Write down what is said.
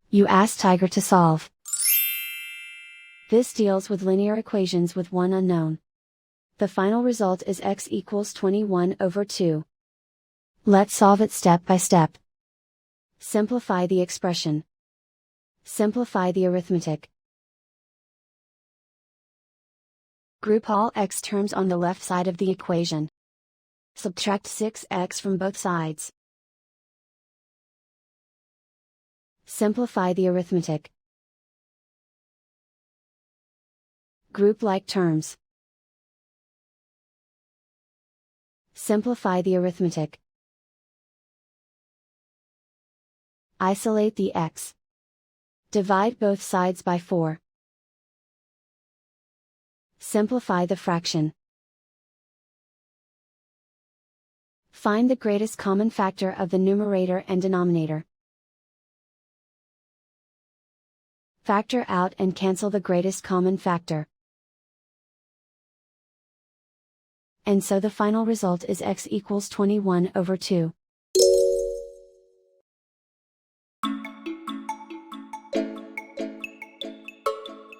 You ask Tiger to solve. This deals with linear equations with one unknown. The final result is x equals 21/2. Let's solve it step by step. Simplify the expression. Simplify the arithmetic. Group all x terms on the left side of the equation. Subtract 6x from both sides. Simplify the arithmetic. Group like terms. Simplify the arithmetic. Isolate the x. Divide both sides by 4. Simplify the fraction. Find the greatest common factor of the numerator and denominator. Factor out and cancel the greatest common factor. And so the final result is x equals 21/2.